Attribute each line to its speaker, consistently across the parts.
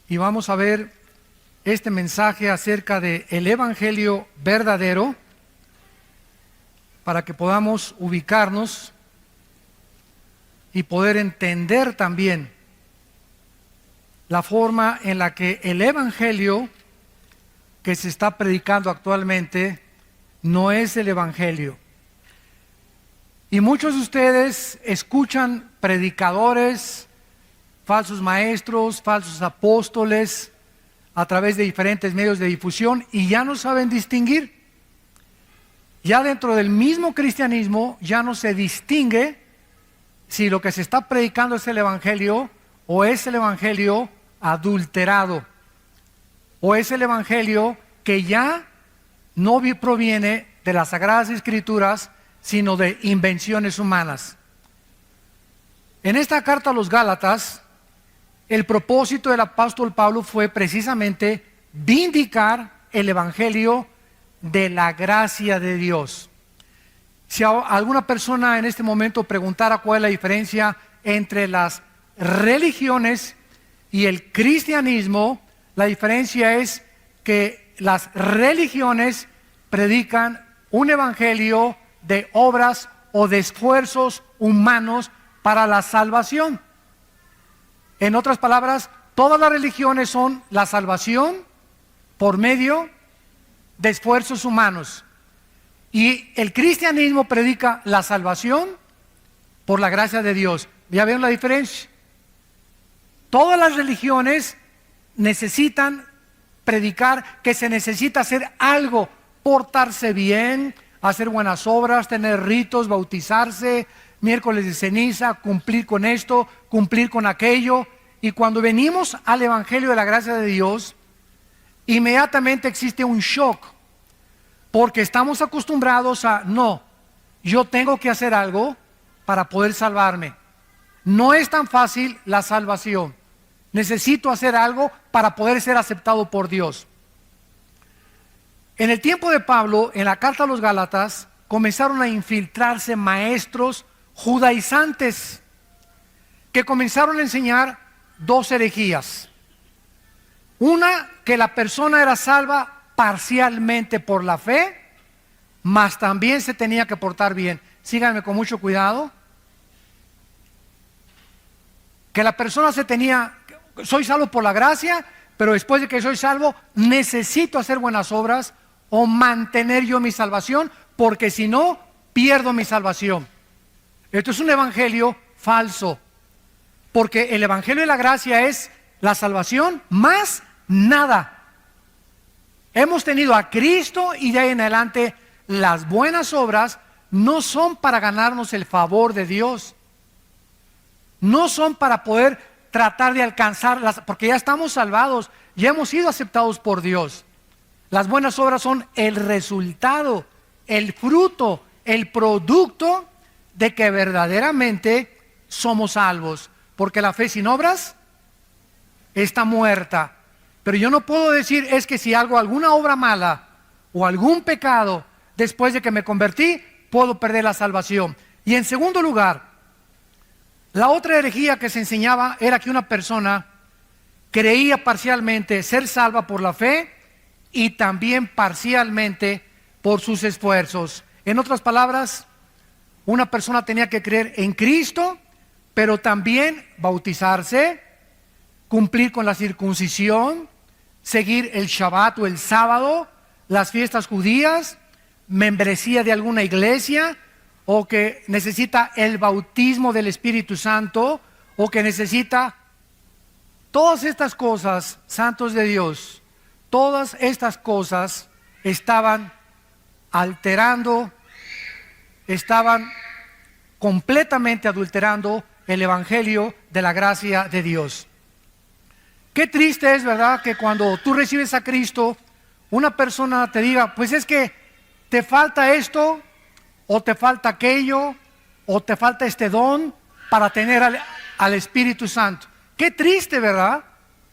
Speaker 1: y vamos a ver este mensaje acerca de el Evangelio verdadero para que podamos ubicarnos y poder entender también la forma en la que el Evangelio que se está predicando actualmente no es el Evangelio. Y muchos de ustedes escuchan predicadores, falsos maestros, falsos apóstoles a través de diferentes medios de difusión y ya no saben distinguir. Ya dentro del mismo cristianismo ya no se distingue si lo que se está predicando es el Evangelio o es el Evangelio adulterado o es el Evangelio que ya no proviene de las Sagradas Escrituras sino de invenciones humanas. En esta carta a los Gálatas, el propósito del apóstol Pablo fue precisamente vindicar el Evangelio de la gracia de Dios. Si alguna persona en este momento preguntara cuál es la diferencia entre las religiones y el cristianismo, la diferencia es que las religiones predican un evangelio de obras o de esfuerzos humanos para la salvación. En otras palabras, todas las religiones son la salvación por medio de esfuerzos humanos. Y el cristianismo predica la salvación por la gracia de Dios. ¿Ya ven la diferencia? Todas las religiones necesitan predicar que se necesita hacer algo, portarse bien, hacer buenas obras, tener ritos, bautizarse, miércoles de ceniza, cumplir con esto, cumplir con aquello. Y cuando venimos al Evangelio de la gracia de Dios, inmediatamente existe un shock, porque estamos acostumbrados a, no, yo tengo que hacer algo para poder salvarme. No es tan fácil la salvación. Necesito hacer algo para poder ser aceptado por Dios. En el tiempo de Pablo, en la carta a los Gálatas, comenzaron a infiltrarse maestros judaizantes que comenzaron a enseñar dos herejías. Una, que la persona era salva parcialmente por la fe, mas también se tenía que portar bien. Síganme con mucho cuidado. Que la persona soy salvo por la gracia, pero después de que soy salvo, necesito hacer buenas obras o mantener yo mi salvación, porque si no, pierdo mi salvación. Esto es un evangelio falso, porque el evangelio de la gracia es la salvación más nada. Hemos tenido a Cristo y de ahí en adelante las buenas obras no son para ganarnos el favor de Dios. No son para poder tratar de alcanzarlas, porque ya estamos salvados, ya hemos sido aceptados por Dios. Las buenas obras son el resultado, el fruto, el producto de que verdaderamente somos salvos. Porque la fe sin obras está muerta. Pero yo no puedo decir, es que si hago alguna obra mala o algún pecado después de que me convertí, puedo perder la salvación. Y en segundo lugar, la otra herejía que se enseñaba era que una persona creía parcialmente ser salva por la fe y también parcialmente por sus esfuerzos. En otras palabras, una persona tenía que creer en Cristo, pero también bautizarse, cumplir con la circuncisión, seguir el Shabbat o el sábado, las fiestas judías, membresía de alguna iglesia, o que necesita el bautismo del Espíritu Santo, o que necesita todas estas cosas, santos de Dios. Todas estas cosas estaban alterando, estaban completamente adulterando el Evangelio de la gracia de Dios. Qué triste es, ¿verdad?, que cuando tú recibes a Cristo, una persona te diga, pues es que te falta esto, o te falta aquello, o te falta este don para tener al Espíritu Santo. Qué triste, ¿verdad?,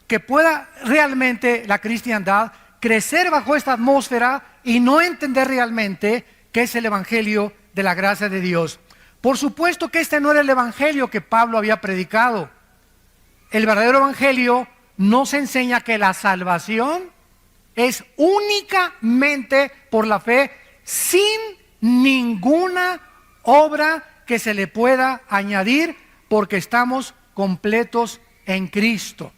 Speaker 1: que pueda realmente la cristiandad crecer bajo esta atmósfera y no entender realmente qué es el Evangelio de la gracia de Dios. Por supuesto que este no era el Evangelio que Pablo había predicado. El verdadero Evangelio nos enseña que la salvación es únicamente por la fe, sin ninguna obra que se le pueda añadir, porque estamos completos en Cristo.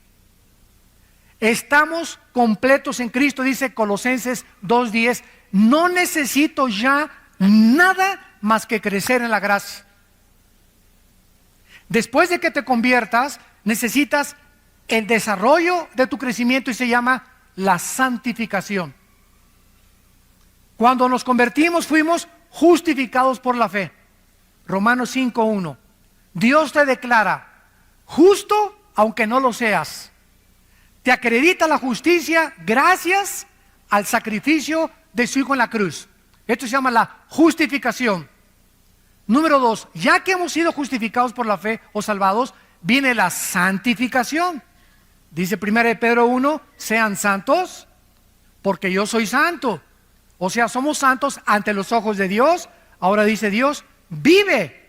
Speaker 1: Estamos completos en Cristo, dice Colosenses 2:10. No necesito ya nada más que crecer en la gracia. Después de que te conviertas, necesitas el desarrollo de tu crecimiento, y se llama la santificación. Cuando nos convertimos, fuimos justificados por la fe. Romanos 5:1. Dios te declara justo aunque no lo seas. Te acredita la justicia gracias al sacrificio de su Hijo en la cruz. Esto se llama la justificación. Número 2, ya que hemos sido justificados por la fe o salvados, viene la santificación. Dice 1 Pedro 1, sean santos porque yo soy santo. O sea, somos santos ante los ojos de Dios. Ahora dice Dios, vive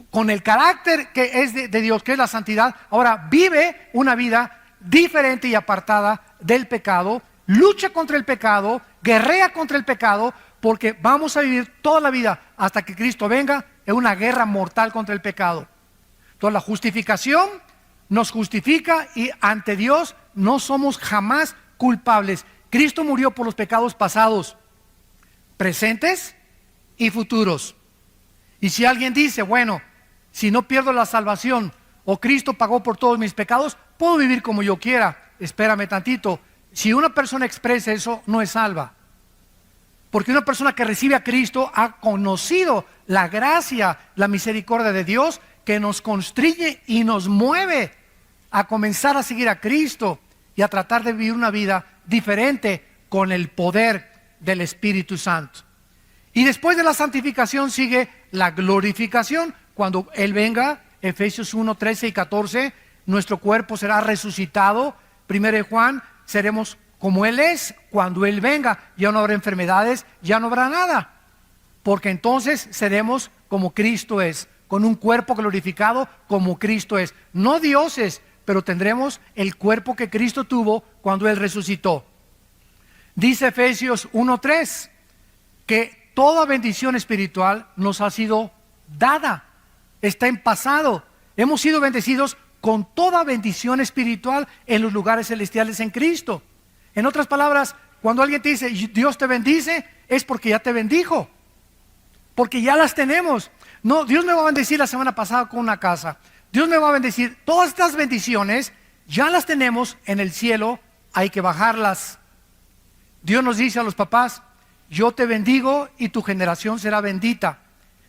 Speaker 1: con el carácter que es de Dios, que es la santidad. Ahora vive una vida diferente y apartada del pecado. Lucha contra el pecado, guerrea contra el pecado, porque vamos a vivir toda la vida hasta que Cristo venga en una guerra mortal contra el pecado. Entonces la justificación nos justifica, y ante Dios no somos jamás culpables. Cristo murió por los pecados pasados, presentes y futuros. Y si alguien dice, bueno, si no pierdo la salvación, o Cristo pagó por todos mis pecados, puedo vivir como yo quiera. Espérame tantito. Si una persona expresa eso, no es salva. Porque una persona que recibe a Cristo ha conocido la gracia, la misericordia de Dios, que nos constriñe y nos mueve a comenzar a seguir a Cristo y a tratar de vivir una vida diferente con el poder del Espíritu Santo. Y después de la santificación sigue la glorificación. Cuando Él venga, Efesios 1, 13 y 14, nuestro cuerpo será resucitado. 1 Juan, seremos como Él es cuando Él venga. Ya no habrá enfermedades, ya no habrá nada, porque entonces seremos como Cristo es, con un cuerpo glorificado como Cristo es. No dioses, pero tendremos el cuerpo que Cristo tuvo cuando Él resucitó. Dice Efesios 1:3 que toda bendición espiritual nos ha sido dada, está en pasado. Hemos sido bendecidos con toda bendición espiritual en los lugares celestiales en Cristo. En otras palabras, cuando alguien te dice Dios te bendice, es porque ya te bendijo, porque ya las tenemos. No, Dios me va a bendecir la semana pasada con una casa, Dios me va a bendecir. Todas estas bendiciones ya las tenemos en el cielo, hay que bajarlas. Dios nos dice a los papás, yo te bendigo y tu generación será bendita.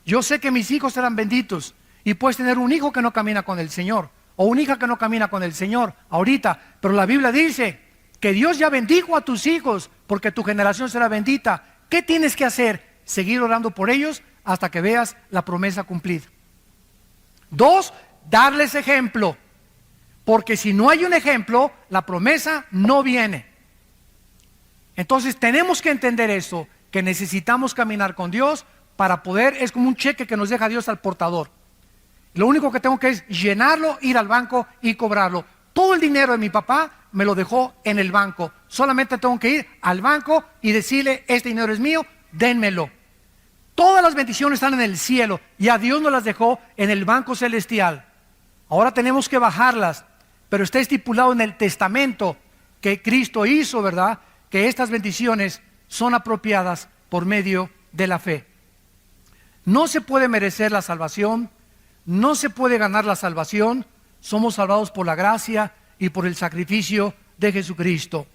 Speaker 1: Yo sé que mis hijos serán benditos. Y puedes tener un hijo que no camina con el Señor, o una hija que no camina con el Señor ahorita, pero la Biblia dice que Dios ya bendijo a tus hijos porque tu generación será bendita. ¿Qué tienes que hacer? Seguir orando por ellos hasta que veas la promesa cumplida. 2, darles ejemplo, porque si no hay un ejemplo, la promesa no viene. Entonces tenemos que entender eso, que necesitamos caminar con Dios para poder, es como un cheque que nos deja Dios al portador. Lo único que tengo que es llenarlo, ir al banco y cobrarlo. Todo el dinero de mi papá me lo dejó en el banco. Solamente tengo que ir al banco y decirle, este dinero es mío, dénmelo. Todas las bendiciones están en el cielo y a Dios nos las dejó en el banco celestial. Ahora tenemos que bajarlas, pero está estipulado en el testamento que Cristo hizo, ¿verdad?, que estas bendiciones son apropiadas por medio de la fe. No se puede merecer la salvación, no se puede ganar la salvación. Somos salvados por la gracia y por el sacrificio de Jesucristo.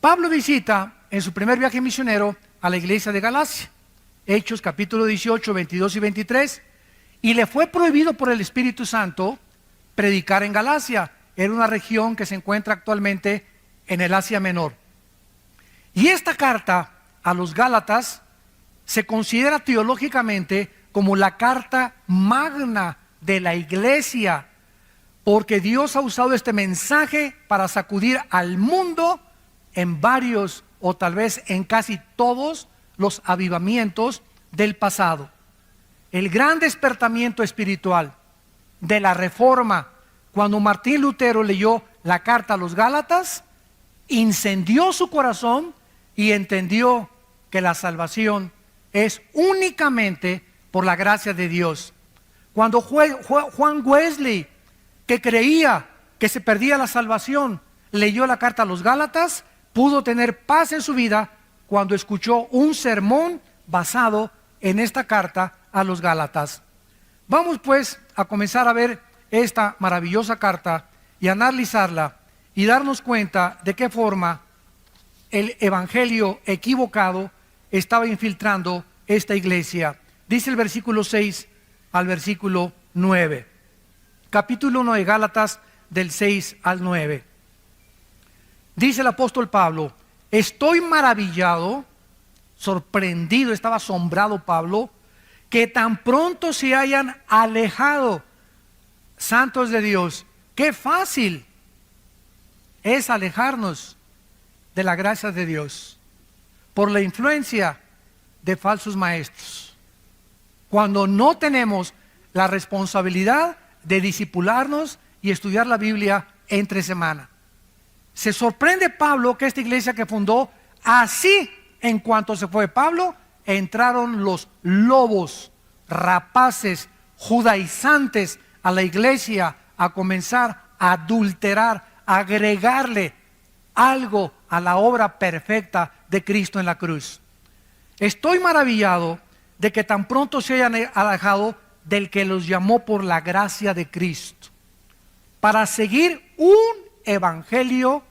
Speaker 1: Pablo visita en su primer viaje misionero a la iglesia de Galacia, Hechos capítulo 18, 22 y 23, y le fue prohibido por el Espíritu Santo predicar en Galacia. Era una región que se encuentra actualmente en el Asia Menor. Y esta carta a los Gálatas se considera teológicamente como la carta magna de la iglesia, porque Dios ha usado este mensaje para sacudir al mundo en varios, o tal vez en casi todos los avivamientos del pasado. El gran despertamiento espiritual de la Reforma, cuando Martín Lutero leyó la carta a los Gálatas, incendió su corazón y entendió que la salvación es únicamente por la gracia de Dios. Cuando Juan Wesley, que creía que se perdía la salvación, leyó la carta a los Gálatas, pudo tener paz en su vida cuando escuchó un sermón basado en esta carta a los Gálatas. Vamos pues a comenzar a ver esta maravillosa carta y analizarla y darnos cuenta de qué forma el evangelio equivocado estaba infiltrando esta iglesia. Dice el versículo 6 al versículo 9. Capítulo 1 de Gálatas, del 6 al 9. Dice el apóstol Pablo: estoy maravillado, sorprendido, estaba asombrado Pablo, que tan pronto se hayan alejado santos de Dios. Qué fácil es alejarnos de la gracia de Dios por la influencia de falsos maestros, cuando no tenemos la responsabilidad de discipularnos y estudiar la Biblia entre semana. Se sorprende Pablo que esta iglesia que fundó, así en cuanto se fue Pablo, entraron los lobos rapaces judaizantes a la iglesia a comenzar a adulterar, a agregarle algo a la obra perfecta de Cristo en la cruz. Estoy maravillado de que tan pronto se hayan alejado del que los llamó por la gracia de Cristo, para seguir un evangelio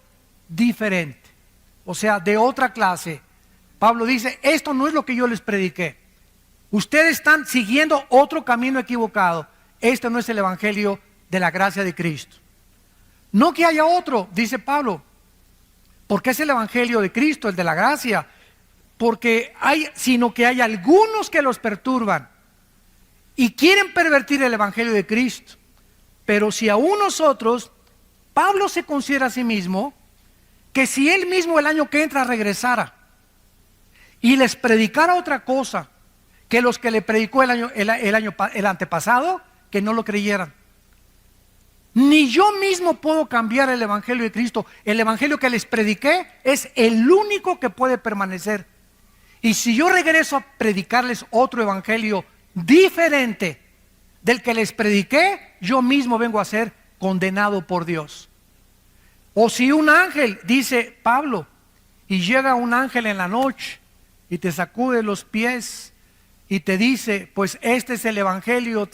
Speaker 1: diferente, o sea, de otra clase. Pablo dice: esto no es lo que yo les prediqué. Ustedes están siguiendo otro camino equivocado. Este no es el evangelio de la gracia de Cristo. No que haya otro, dice Pablo, porque es el evangelio de Cristo, el de la gracia, sino que hay algunos que los perturban y quieren pervertir el evangelio de Cristo. Pero si aún nosotros, Pablo se considera a sí mismo que si él mismo el año que entra regresara y les predicara otra cosa que los que le predicó el antepasado, que no lo creyeran. Ni yo mismo puedo cambiar el evangelio de Cristo. El evangelio que les prediqué es el único que puede permanecer. Y si yo regreso a predicarles otro evangelio diferente del que les prediqué, yo mismo vengo a ser condenado por Dios. O si un ángel, dice Pablo, y llega un ángel en la noche y te sacude los pies y te dice: pues este es el evangelio,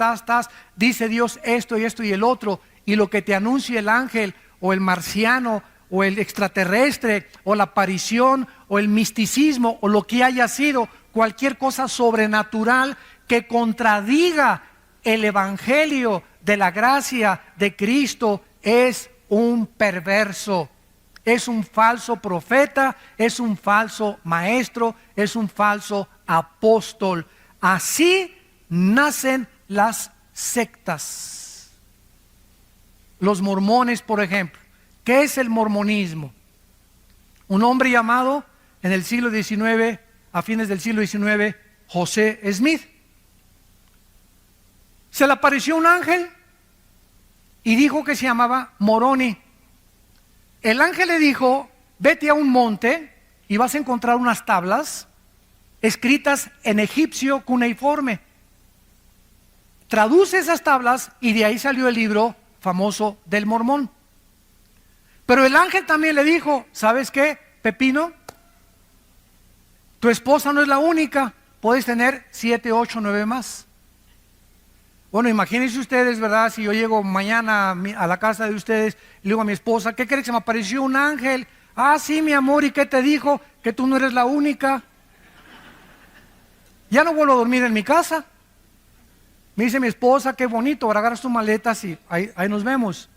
Speaker 1: dice Dios esto y el otro, y lo que te anuncia el ángel o el marciano o el extraterrestre o la aparición o el misticismo o lo que haya sido, cualquier cosa sobrenatural que contradiga el evangelio de la gracia de Cristo, es un perverso, es un falso profeta, es un falso maestro, es un falso apóstol. Así nacen las sectas. Los mormones, por ejemplo. ¿Qué es el mormonismo? Un hombre llamado en el siglo XIX, a fines del siglo XIX, José Smith. Se le apareció un ángel y dijo que se llamaba Moroni. El ángel le dijo: vete a un monte y vas a encontrar unas tablas escritas en egipcio cuneiforme. Traduce esas tablas y de ahí salió el libro famoso del Mormón. Pero el ángel también le dijo: ¿sabes qué, Pepino? Tu esposa no es la única, puedes tener 7, 8, 9 más. Bueno, imagínense ustedes, ¿verdad? Si yo llego mañana a la casa de ustedes y le digo a mi esposa: ¿qué crees? Se me apareció un ángel. Ah, sí, mi amor, ¿y qué te dijo? Que tú no eres la única. Ya no vuelvo a dormir en mi casa. Me dice mi esposa: qué bonito, ahora agarras tus maletas y ahí nos vemos.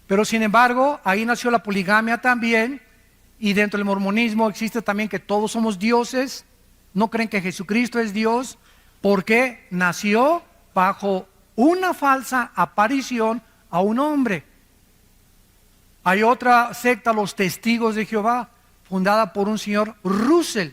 Speaker 1: Pero sin embargo, ahí nació la poligamia también, y dentro del mormonismo existe también que todos somos dioses. No creen que Jesucristo es Dios, porque nació bajo una falsa aparición a un hombre. Hay otra secta, los Testigos de Jehová, fundada por un señor Russell.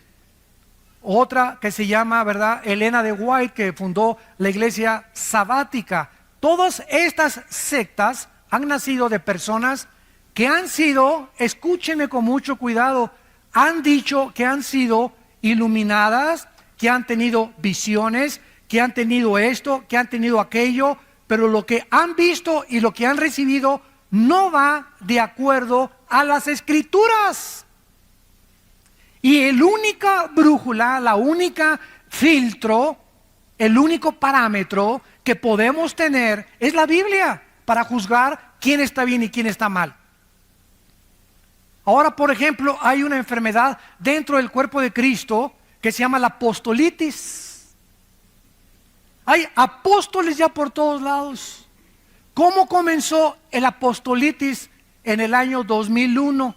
Speaker 1: Otra que se llama, ¿verdad?, Elena de White, que fundó la iglesia sabática. Todas estas sectas han nacido de personas que han sido, escúchenme con mucho cuidado, han dicho que han sido iluminadas, que han tenido visiones, que han tenido esto, que han tenido aquello, pero lo que han visto y lo que han recibido no va de acuerdo a las Escrituras. Y el única brújula, la única filtro, el único parámetro que podemos tener es la Biblia para juzgar quién está bien y quién está mal. Ahora, por ejemplo, hay una enfermedad dentro del cuerpo de Cristo que se llama la apostolitis. Hay apóstoles ya por todos lados. ¿Cómo comenzó el apostolitis en el año 2001?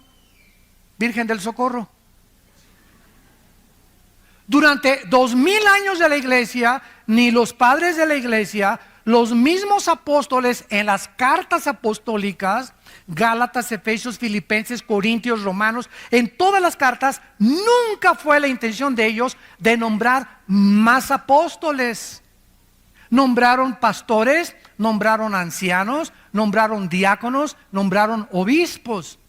Speaker 1: Virgen del Socorro. Durante 2000 años de la iglesia, ni los padres de la iglesia, los mismos apóstoles en las cartas apostólicas, Gálatas, Efesios, Filipenses, Corintios, Romanos, en todas las cartas, nunca fue la intención de ellos de nombrar más apóstoles. Nombraron pastores, nombraron ancianos, nombraron diáconos, nombraron obispos.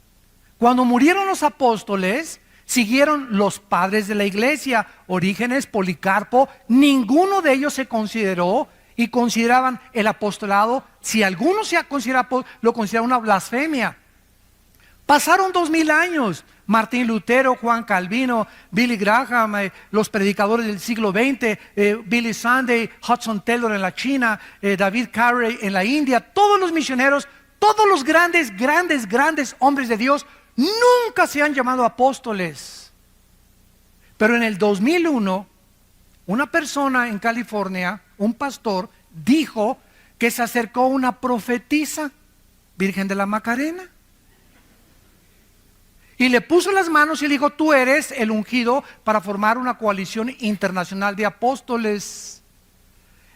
Speaker 1: Cuando murieron los apóstoles, siguieron los padres de la iglesia, Orígenes, Policarpo. Ninguno de ellos se consideró y consideraban el apostolado, si alguno se considera, lo considera una blasfemia. Pasaron 2000 años. Martín Lutero, Juan Calvino, Billy Graham, los predicadores del siglo XX, Billy Sunday, Hudson Taylor en la China, David Carey en la India, todos los misioneros, todos los grandes hombres de Dios, nunca se han llamado apóstoles. Pero en el 2001, una persona en California, un pastor, dijo que se acercó una profetisa, Virgen de la Macarena, y le puso las manos y le dijo: tú eres el ungido para formar una coalición internacional de apóstoles.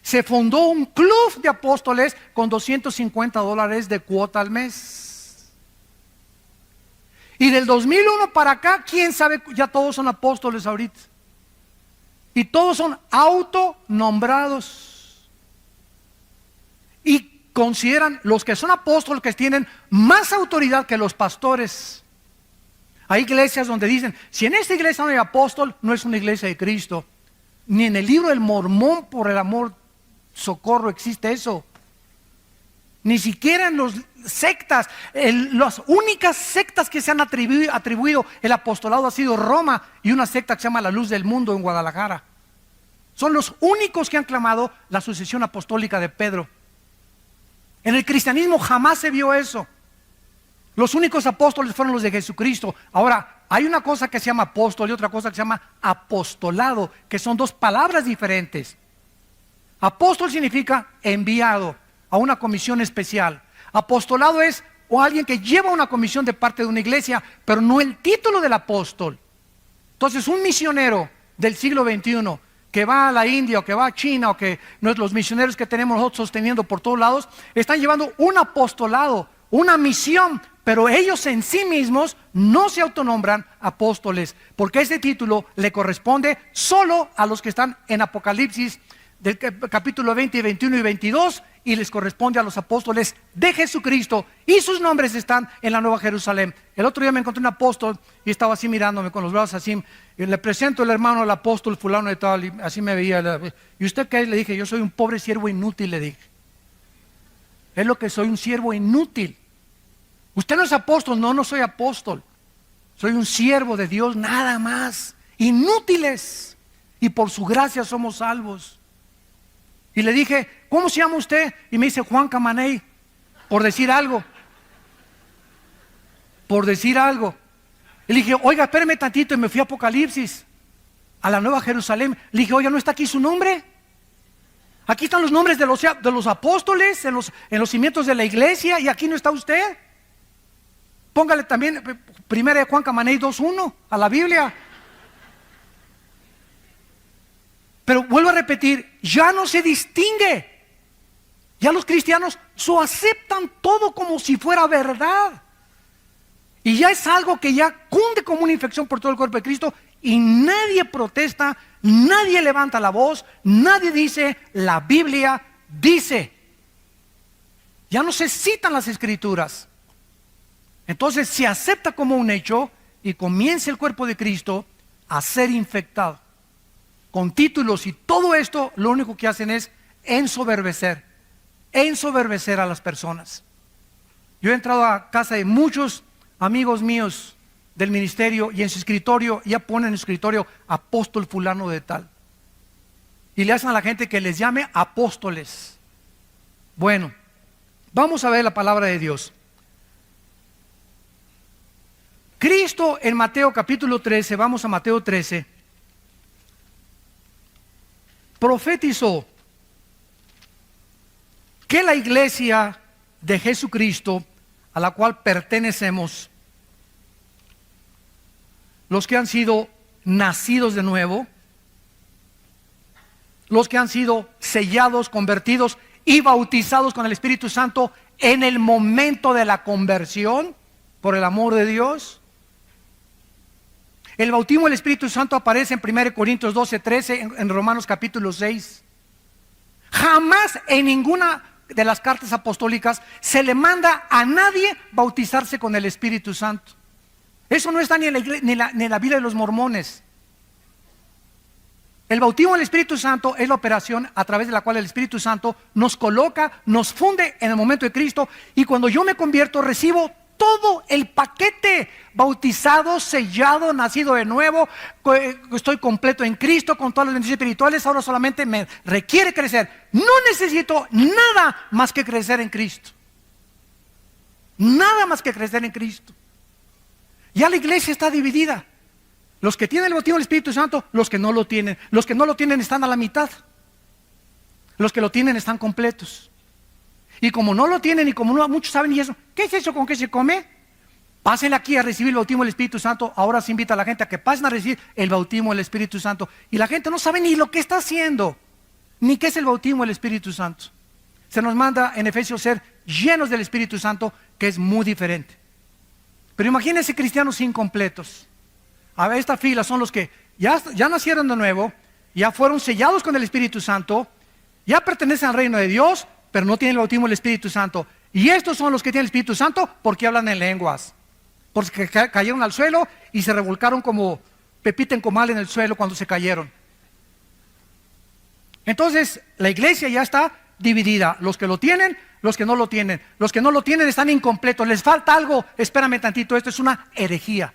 Speaker 1: Se fundó un club de apóstoles con $250 de cuota al mes. Y del 2001 para acá, quién sabe, ya todos son apóstoles ahorita. Y todos son autonombrados. Y consideran los que son apóstoles que tienen más autoridad que los pastores. Hay iglesias donde dicen: si en esta iglesia no hay apóstol, no es una iglesia de Cristo. Ni en el libro del Mormón, por el amor, socorro, existe eso. Ni siquiera en las sectas, las únicas sectas que se han atribuido el apostolado ha sido Roma y una secta que se llama La Luz del Mundo en Guadalajara. Son los únicos que han clamado la sucesión apostólica de Pedro. En el cristianismo jamás se vio eso. Los únicos apóstoles fueron los de Jesucristo. Ahora, hay una cosa que se llama apóstol y otra cosa que se llama apostolado, que son dos palabras diferentes. Apóstol significa enviado a una comisión especial. Apostolado es o alguien que lleva una comisión de parte de una iglesia, pero no el título del apóstol. Entonces, un misionero del siglo XXI que va a la India o que va a China, o que los misioneros que tenemos nosotros sosteniendo por todos lados, están llevando un apostolado, una misión, pero ellos en sí mismos no se autonombran apóstoles, porque ese título le corresponde solo a los que están en Apocalipsis del capítulo 20, 21 y 22, y les corresponde a los apóstoles de Jesucristo, y sus nombres están en la Nueva Jerusalén. El otro día me encontré un apóstol y estaba así mirándome con los brazos así, y le presento el hermano al apóstol fulano de tal, y así me veía. ¿Y usted qué es? Le dije: yo soy un pobre siervo inútil, le dije. Es lo que soy, un siervo inútil. Usted no es apóstol. No, no soy apóstol. Soy un siervo de Dios, nada más. Inútiles. Y por su gracia somos salvos. Y le dije: ¿cómo se llama usted? Y me dice: Juan Camaney. Por decir algo. Por decir algo. Y le dije: oiga, espéreme tantito. Y me fui a Apocalipsis, a la Nueva Jerusalén. Le dije: oiga, ¿no está aquí su nombre? Aquí están los nombres de los apóstoles en los cimientos de la iglesia, y aquí no está usted. Póngale también primera de Juan Camaney 2:1 a la Biblia. Pero vuelvo a repetir, ya no se distingue. Ya los cristianos aceptan todo como si fuera verdad. Y ya es algo que ya cunde como una infección por todo el cuerpo de Cristo, y nadie protesta, nadie levanta la voz, nadie dice: la Biblia dice. Ya no se citan las escrituras. Entonces se acepta como un hecho y comienza el cuerpo de Cristo a ser infectado con títulos, y todo esto lo único que hacen es ensoberbecer a las personas. Yo he entrado a casa de muchos amigos míos del ministerio y en su escritorio ya ponen en su escritorio apóstol fulano de tal, y le hacen a la gente que les llame apóstoles. Bueno, vamos a ver la palabra de Dios. Cristo en Mateo capítulo 13, vamos a Mateo 13, profetizó que la iglesia de Jesucristo, a la cual pertenecemos, los que han sido nacidos de nuevo, los que han sido sellados, convertidos y bautizados con el Espíritu Santo en el momento de la conversión, por el amor de Dios. El bautismo del Espíritu Santo aparece en 1 Corintios 12, 13, en Romanos capítulo 6. Jamás en ninguna de las cartas apostólicas se le manda a nadie bautizarse con el Espíritu Santo. Eso no está ni en la Biblia de los mormones. El bautismo del Espíritu Santo es la operación a través de la cual el Espíritu Santo nos coloca, nos funde en el momento de Cristo, y cuando yo me convierto recibo todo el paquete: bautizado, sellado, nacido de nuevo, estoy completo en Cristo con todas las bendiciones espirituales. Ahora solamente me requiere crecer. No necesito nada más que crecer en Cristo. Nada más que crecer en Cristo. Ya la iglesia está dividida: los que tienen el bautismo del Espíritu Santo, los que no lo tienen. Los que no lo tienen están a la mitad. Los que lo tienen están completos. Y como no lo tienen, y como no muchos saben, y eso, ¿qué es eso con qué se come? Pasen aquí a recibir el bautismo del Espíritu Santo. Ahora se invita a la gente a que pasen a recibir el bautismo del Espíritu Santo. Y la gente no sabe ni lo que está haciendo, ni qué es el bautismo del Espíritu Santo. Se nos manda en Efesios ser llenos del Espíritu Santo, que es muy diferente. Pero imagínense cristianos incompletos. A ver, esta fila son los que ya nacieron de nuevo, ya fueron sellados con el Espíritu Santo, ya pertenecen al reino de Dios, pero no tienen el bautismo del Espíritu Santo. Y estos son los que tienen el Espíritu Santo porque hablan en lenguas, porque cayeron al suelo y se revolcaron como pepita en comal en el suelo cuando se cayeron. Entonces la iglesia ya está dividida: los que lo tienen, los que no lo tienen. Los que no lo tienen están incompletos, les falta algo. Espérame tantito, esto es una herejía.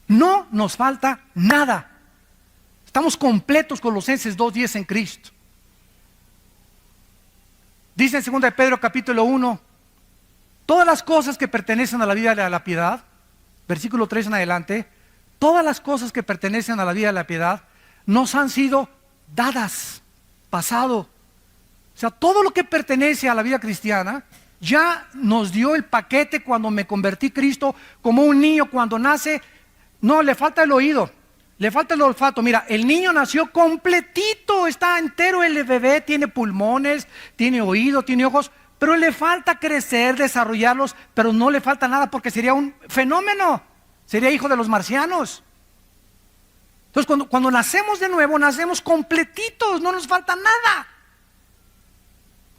Speaker 1: No nos falta nada. Estamos completos. Colosenses 2:10 en Cristo. Dice en 2 de Pedro capítulo 1: todas las cosas que pertenecen a la vida de la piedad, versículo 3 en adelante, todas las cosas que pertenecen a la vida de la piedad nos han sido dadas, pasado. O sea, todo lo que pertenece a la vida cristiana ya nos dio el paquete cuando me convertí a Cristo, como un niño cuando nace. No, le falta el oído, le falta el olfato. Mira, el niño nació completito, está entero el bebé, tiene pulmones, tiene oído, tiene ojos, pero le falta crecer, desarrollarlos, pero no le falta nada porque sería un fenómeno, sería hijo de los marcianos. Entonces cuando nacemos de nuevo, nacemos completitos, no nos falta nada.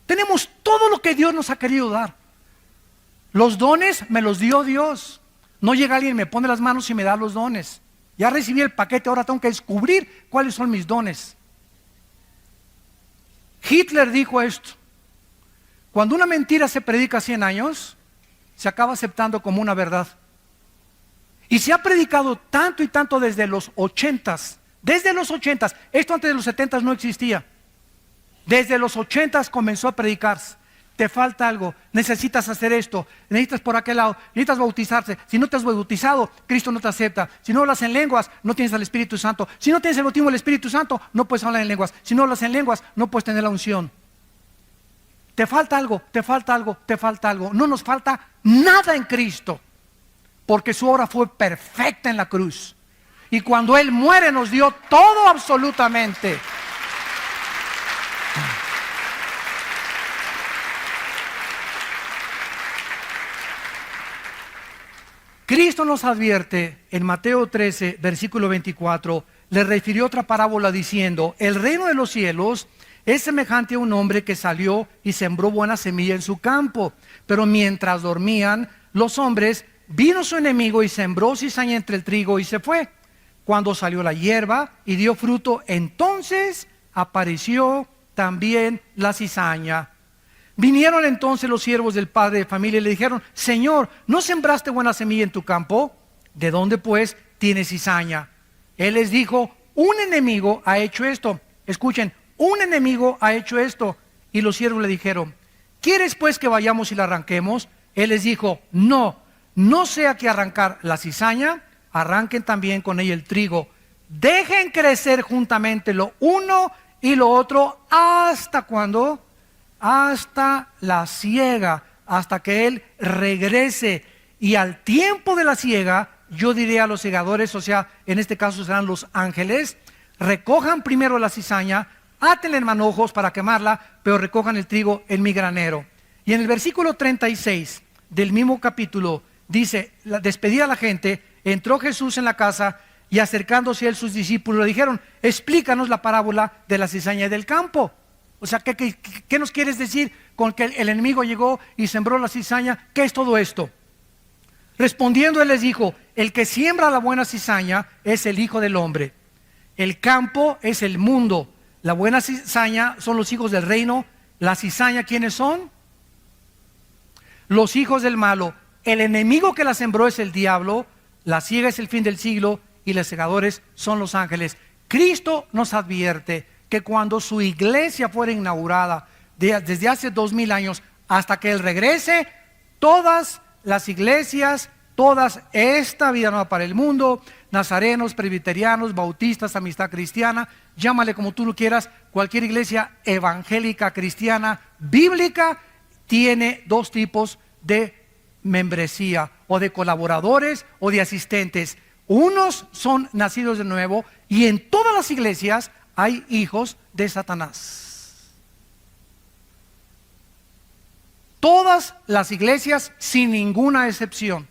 Speaker 1: Tenemos todo lo que Dios nos ha querido dar. Los dones me los dio Dios. No llega alguien, me pone las manos y me da los dones. Ya recibí el paquete, ahora tengo que descubrir cuáles son mis dones. Hitler dijo esto: cuando una mentira se predica 100 años, se acaba aceptando como una verdad. Y se ha predicado tanto y tanto desde los 80s. Desde los 80s, esto antes de los 70s no existía. Desde los 80s comenzó a predicarse. Te falta algo, necesitas hacer esto, necesitas por aquel lado, necesitas bautizarse. Si no te has bautizado, Cristo no te acepta. Si no hablas en lenguas, no tienes al Espíritu Santo. Si no tienes el bautismo del Espíritu Santo, no puedes hablar en lenguas. Si no hablas en lenguas, no puedes tener la unción. Te falta algo, te falta algo, te falta algo. No nos falta nada en Cristo, porque su obra fue perfecta en la cruz. Y cuando Él muere nos dio todo absolutamente. Cristo nos advierte en Mateo 13, versículo 24, le refirió otra parábola diciendo: el reino de los cielos es semejante a un hombre que salió y sembró buena semilla en su campo. Pero mientras dormían los hombres, vino su enemigo y sembró cizaña entre el trigo y se fue. Cuando salió la hierba y dio fruto, entonces apareció también la cizaña. Vinieron entonces los siervos del padre de familia y le dijeron: Señor, ¿no sembraste buena semilla en tu campo? ¿De dónde pues tienes cizaña? Él les dijo: un enemigo ha hecho esto. Escuchen, un enemigo ha hecho esto. Y los siervos le dijeron: ¿quieres pues que vayamos y la arranquemos? Él les dijo: no sea que arrancar la cizaña, arranquen también con ella el trigo. Dejen crecer juntamente lo uno y lo otro hasta cuando, hasta la siega, hasta que él regrese. Y al tiempo de la siega, yo diré a los segadores, o sea, en este caso serán los ángeles: recojan primero la cizaña, átenla en manojos para quemarla, pero recojan el trigo en mi granero. Y en el versículo 36 del mismo capítulo dice: despedida a la gente, entró Jesús en la casa y acercándose a él sus discípulos le dijeron: explícanos la parábola de la cizaña y del campo. O sea, ¿qué nos quieres decir con que el enemigo llegó y sembró la cizaña? ¿Qué es todo esto? Respondiendo él les dijo: el que siembra la buena cizaña es el Hijo del Hombre. El campo es el mundo. La buena cizaña son los hijos del reino. La cizaña, ¿quiénes son? Los hijos del malo. El enemigo que la sembró es el diablo. La siega es el fin del siglo y los segadores son los ángeles. Cristo nos advierte que cuando su iglesia fuera inaugurada, desde hace 2000 años hasta que Él regrese, todas las iglesias, todas, esta vida nueva para el mundo, nazarenos, presbiterianos, bautistas, amistad cristiana, llámale como tú lo quieras, cualquier iglesia evangélica, cristiana, bíblica, tiene dos tipos de membresía, o de colaboradores o de asistentes. Unos son nacidos de nuevo, y en todas las iglesias hay hijos de Satanás. Todas las iglesias, sin ninguna excepción,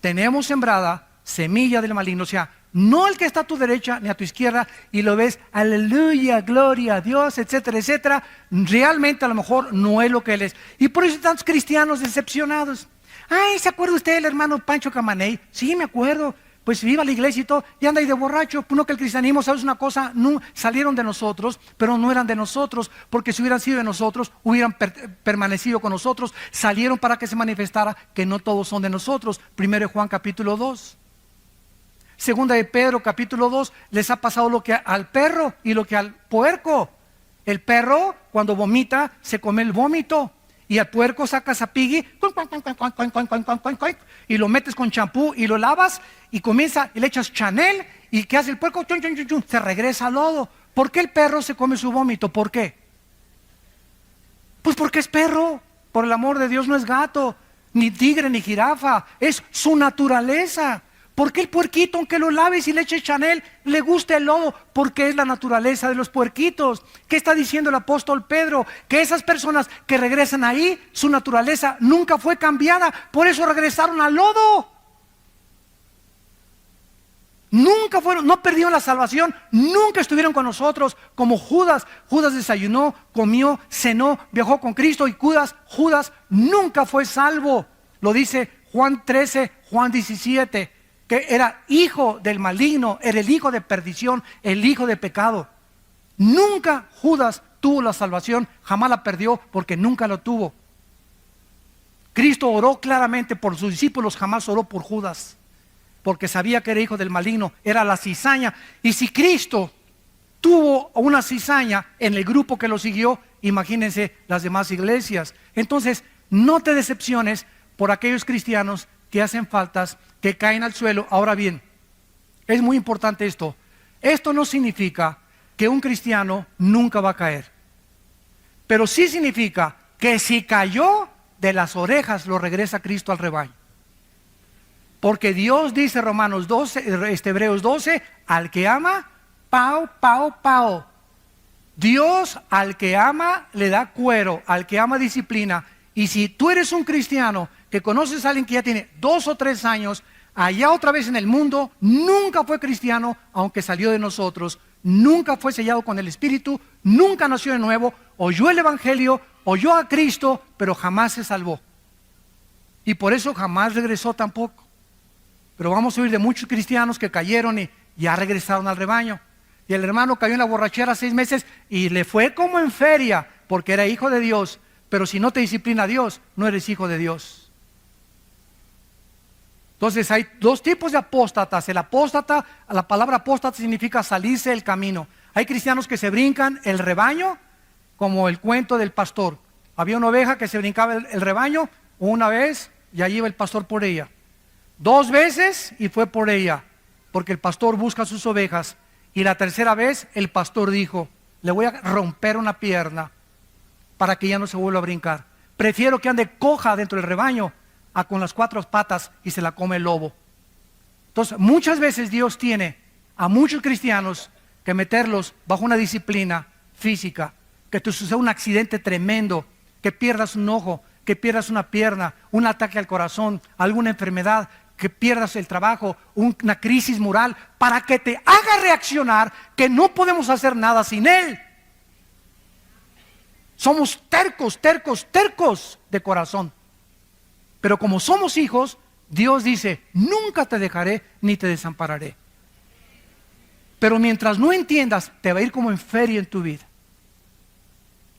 Speaker 1: tenemos sembrada semilla del maligno. O sea, no el que está a tu derecha ni a tu izquierda y lo ves, aleluya, gloria a Dios, etcétera, etcétera. Realmente a lo mejor no es lo que él es. Y por eso hay tantos cristianos decepcionados. Ay, ¿se acuerda usted del hermano Pancho Camaney? Sí, me acuerdo. Pues iba a la iglesia y todo, y anda ahí de borracho. Pues no, que el cristianismo, ¿sabes una cosa? No, salieron de nosotros, pero no eran de nosotros, porque si hubieran sido de nosotros, hubieran permanecido con nosotros. Salieron para que se manifestara que no todos son de nosotros. 1 Juan capítulo 2. Segunda de Pedro capítulo 2, les ha pasado lo que al perro y lo que al puerco. El perro, cuando vomita, se come el vómito. Y al puerco sacas a Piggy y lo metes con champú y lo lavas y comienza y le echas Chanel. ¿Y qué hace el puerco? Se regresa al lodo. ¿Por qué el perro se come su vómito? ¿Por qué? Pues porque es perro. Por el amor de Dios, no es gato, ni tigre, ni jirafa. Es su naturaleza. ¿Por qué el puerquito, aunque lo laves y le eches Chanel, le gusta el lodo? Porque es la naturaleza de los puerquitos. ¿Qué está diciendo el apóstol Pedro? Que esas personas que regresan ahí, su naturaleza nunca fue cambiada. Por eso regresaron al lodo. Nunca fueron, no perdieron la salvación, nunca estuvieron con nosotros como Judas. Judas desayunó, comió, cenó, viajó con Cristo, y Judas nunca fue salvo. Lo dice Juan 13, Juan 17. Que era hijo del maligno, era el hijo de perdición, el hijo de pecado. Nunca Judas tuvo la salvación, jamás la perdió porque nunca lo tuvo. Cristo oró claramente por sus discípulos, jamás oró por Judas, porque sabía que era hijo del maligno, era la cizaña. Y si Cristo tuvo una cizaña en el grupo que lo siguió, imagínense las demás iglesias. Entonces, no te decepciones por aquellos cristianos que hacen faltas, que caen al suelo. Ahora bien, es muy importante esto. Esto no significa que un cristiano nunca va a caer, pero sí significa que si cayó, de las orejas lo regresa Cristo al rebaño. Porque Dios dice, Romanos 12, Hebreos 12, al que ama, pao, pao, pao. Dios al que ama le da cuero, al que ama disciplina. Y si tú eres un cristiano que conoces a alguien que ya tiene 2 o 3 años, allá otra vez en el mundo, nunca fue cristiano, aunque salió de nosotros, nunca fue sellado con el Espíritu, nunca nació de nuevo, oyó el Evangelio, oyó a Cristo, pero jamás se salvó. Y por eso jamás regresó tampoco. Pero vamos a oír de muchos cristianos que cayeron y ya regresaron al rebaño. Y el hermano cayó en la borrachera 6 meses y le fue como en feria, porque era hijo de Dios. Pero si no te disciplina Dios, no eres hijo de Dios. Entonces hay 2 tipos de apóstatas. El apóstata, la palabra apóstata significa salirse del camino. Hay cristianos que se brincan el rebaño, como el cuento del pastor. Había una oveja que se brincaba el rebaño una vez y allí iba el pastor por ella. 2 veces y fue por ella, porque el pastor busca sus ovejas. Y la tercera vez el pastor dijo: le voy a romper una pierna para que ya no se vuelva a brincar. Prefiero que ande coja dentro del rebaño a con las 4 patas y se la come el lobo. Entonces muchas veces Dios tiene a muchos cristianos que meterlos bajo una disciplina física, que te suceda un accidente tremendo, que pierdas un ojo, que pierdas una pierna, un ataque al corazón, alguna enfermedad, que pierdas el trabajo, una crisis moral, para que te haga reaccionar que no podemos hacer nada sin Él. Somos tercos de corazón. Pero como somos hijos, Dios dice: nunca te dejaré ni te desampararé. Pero mientras no entiendas, te va a ir como en feria en tu vida.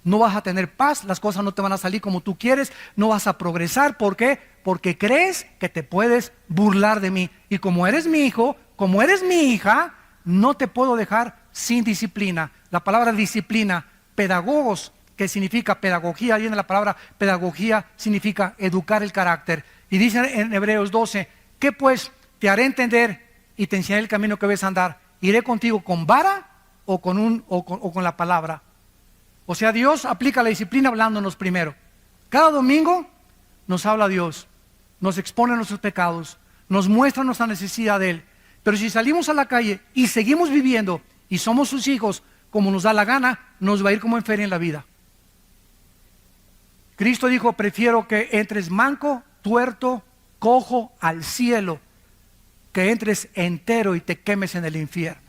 Speaker 1: No vas a tener paz, las cosas no te van a salir como tú quieres, no vas a progresar. ¿Por qué? Porque crees que te puedes burlar de mí. Y como eres mi hijo, como eres mi hija, no te puedo dejar sin disciplina. La palabra disciplina, pedagogos, que significa pedagogía, viene la palabra pedagogía, significa educar el carácter. Y dice en Hebreos 12, ¿qué pues? Te haré entender y te enseñaré el camino que debes andar. ¿Iré contigo con vara o con la palabra? O sea, Dios aplica la disciplina hablándonos primero. Cada domingo nos habla Dios, nos expone nuestros pecados, nos muestra nuestra necesidad de Él. Pero si salimos a la calle y seguimos viviendo y somos sus hijos como nos da la gana, nos va a ir como en feria en la vida. Cristo dijo: prefiero que entres manco, tuerto, cojo al cielo, que entres entero y te quemes en el infierno.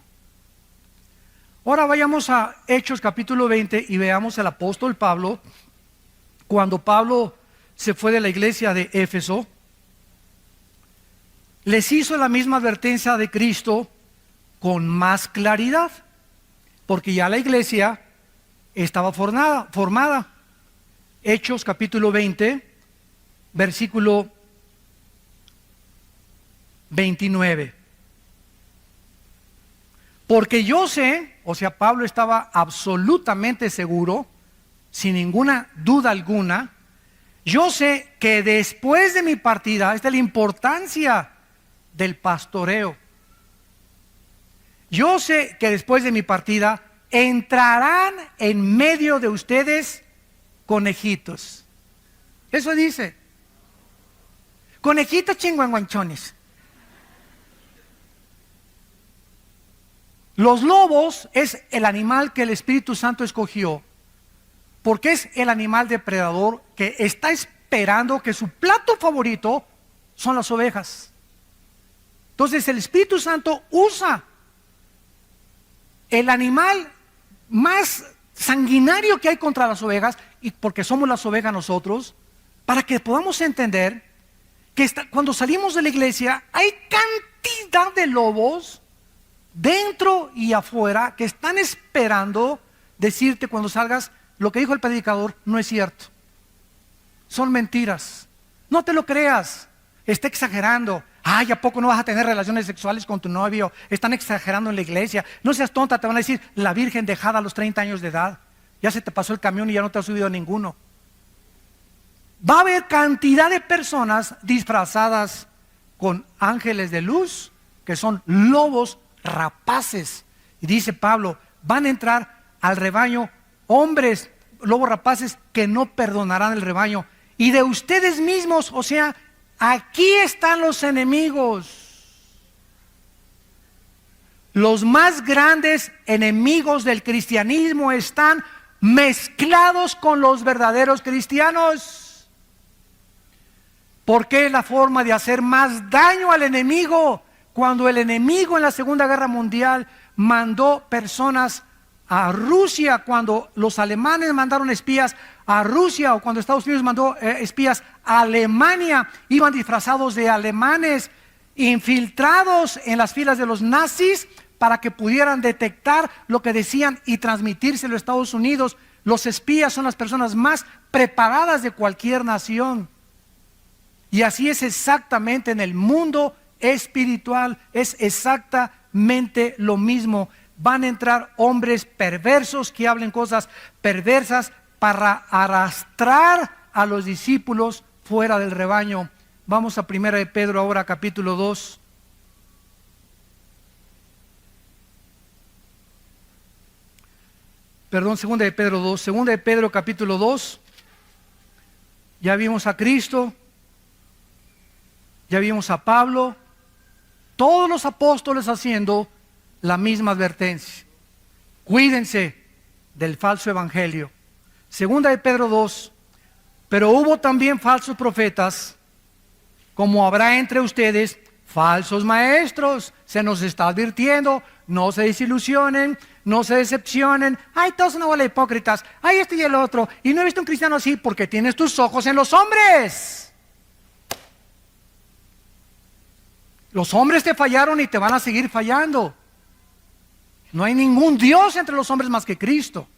Speaker 1: Ahora vayamos a Hechos capítulo 20 y veamos al apóstol Pablo. Cuando Pablo se fue de la iglesia de Éfeso, les hizo la misma advertencia de Cristo con más claridad, porque ya la iglesia estaba formada. Hechos capítulo 20, versículo 29. Porque yo sé, o sea, Pablo estaba absolutamente seguro, sin ninguna duda alguna, yo sé que después de mi partida, esta es la importancia del pastoreo. Yo sé que después de mi partida entrarán en medio de ustedes conejitos. Eso dice. Conejitos chinguanguanchones. Los lobos es el animal que el Espíritu Santo escogió, porque es el animal depredador que está esperando, que su plato favorito son las ovejas. Entonces el Espíritu Santo usa el animal más sanguinario que hay contra las ovejas, y porque somos las ovejas nosotros, para que podamos entender que cuando salimos de la iglesia hay cantidad de lobos dentro y afuera que están esperando decirte cuando salgas: lo que dijo el predicador no es cierto, son mentiras, no te lo creas, está exagerando. Ay, ¿a poco no vas a tener relaciones sexuales con tu novio? Están exagerando en la iglesia. No seas tonta, te van a decir: la virgen dejada a los 30 años de edad, ya se te pasó el camión y ya no te has subido a ninguno. Va a haber cantidad de personas disfrazadas con ángeles de luz, que son lobos rapaces. Y dice Pablo: van a entrar al rebaño hombres, lobos rapaces, que no perdonarán el rebaño. Y de ustedes mismos, o sea, aquí están los enemigos. Los más grandes enemigos del cristianismo están mezclados con los verdaderos cristianos. Porque es la forma de hacer más daño al enemigo. Cuando el enemigo en la Segunda Guerra Mundial mandó personas a Rusia cuando los alemanes mandaron espías a Rusia, o cuando Estados Unidos mandó espías a Alemania. Iban disfrazados de alemanes, infiltrados en las filas de los nazis para que pudieran detectar lo que decían y transmitírselo a Estados Unidos. Los espías son las personas más preparadas de cualquier nación. Y así es exactamente en el mundo espiritual, es exactamente lo mismo. Van a entrar hombres perversos que hablen cosas perversas para arrastrar a los discípulos fuera del rebaño. Vamos a 1 de Pedro ahora, capítulo 2. Perdón, 2 de Pedro 2. 2 de Pedro capítulo 2. Ya vimos a Cristo, ya vimos a Pablo, todos los apóstoles haciendo la misma advertencia. Cuídense del falso evangelio. 2 de Pedro 2. Pero hubo también falsos profetas, como habrá entre ustedes falsos maestros. Se nos está advirtiendo, no se desilusionen, no se decepcionen. Ay, todos son una bola de hipócritas. Ay, este y el otro. Y no he visto un cristiano así porque tienes tus ojos en los hombres. Los hombres te fallaron y te van a seguir fallando. No hay ningún Dios entre los hombres más que Cristo.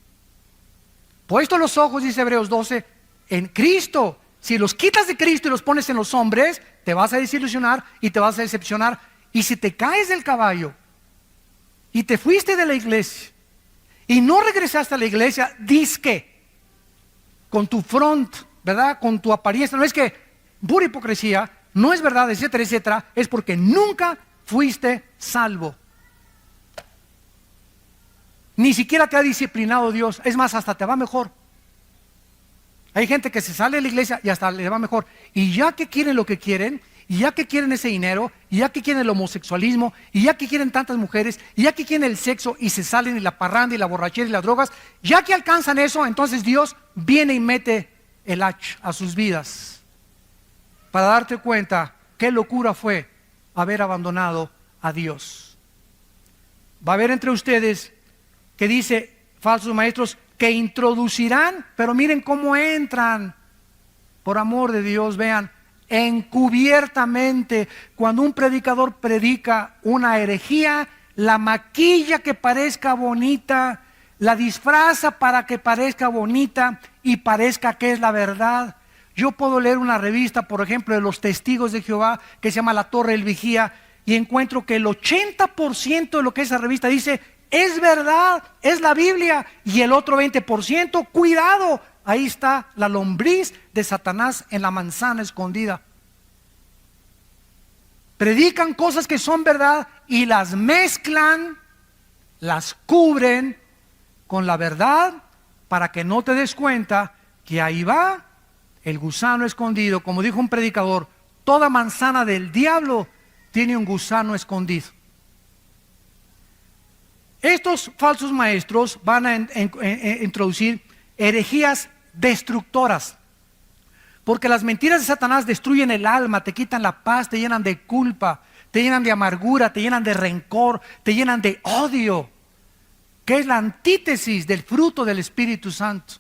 Speaker 1: Puesto los ojos, dice Hebreos 12, en Cristo. Si los quitas de Cristo y los pones en los hombres, te vas a desilusionar y te vas a decepcionar. Y si te caes del caballo y te fuiste de la iglesia y no regresaste a la iglesia, dizque con tu front, ¿verdad? Con tu apariencia, no es que pura hipocresía, no es verdad, etcétera, etcétera, es porque nunca fuiste salvo. Ni siquiera te ha disciplinado Dios. Es más, hasta te va mejor. Hay gente que se sale de la iglesia y hasta le va mejor. Y ya que quieren lo que quieren, y ya que quieren ese dinero, y ya que quieren el homosexualismo, y ya que quieren tantas mujeres, y ya que quieren el sexo, y se salen y la parranda y la borrachera y las drogas, ya que alcanzan eso, entonces Dios viene y mete el hacha a sus vidas. Para darte cuenta qué locura fue haber abandonado a Dios. Va a haber entre ustedes que dice falsos maestros que introducirán, pero miren cómo entran, por amor de Dios, vean, encubiertamente. Cuando un predicador predica una herejía, la maquilla que parezca bonita, la disfraza para que parezca bonita y parezca que es la verdad. Yo puedo leer una revista, por ejemplo, de los Testigos de Jehová, que se llama La Torre del Vigía, y encuentro que el 80% de lo que esa revista dice es verdad, es la Biblia, y el otro 20%, cuidado, ahí está la lombriz de Satanás en la manzana escondida. Predican cosas que son verdad y las mezclan, las cubren con la verdad para que no te des cuenta que ahí va el gusano escondido. Como dijo un predicador, toda manzana del diablo tiene un gusano escondido. Estos falsos maestros van a introducir herejías destructoras, porque las mentiras de Satanás destruyen el alma, te quitan la paz, te llenan de culpa, te llenan de amargura, te llenan de rencor, te llenan de odio, que es la antítesis del fruto del Espíritu Santo.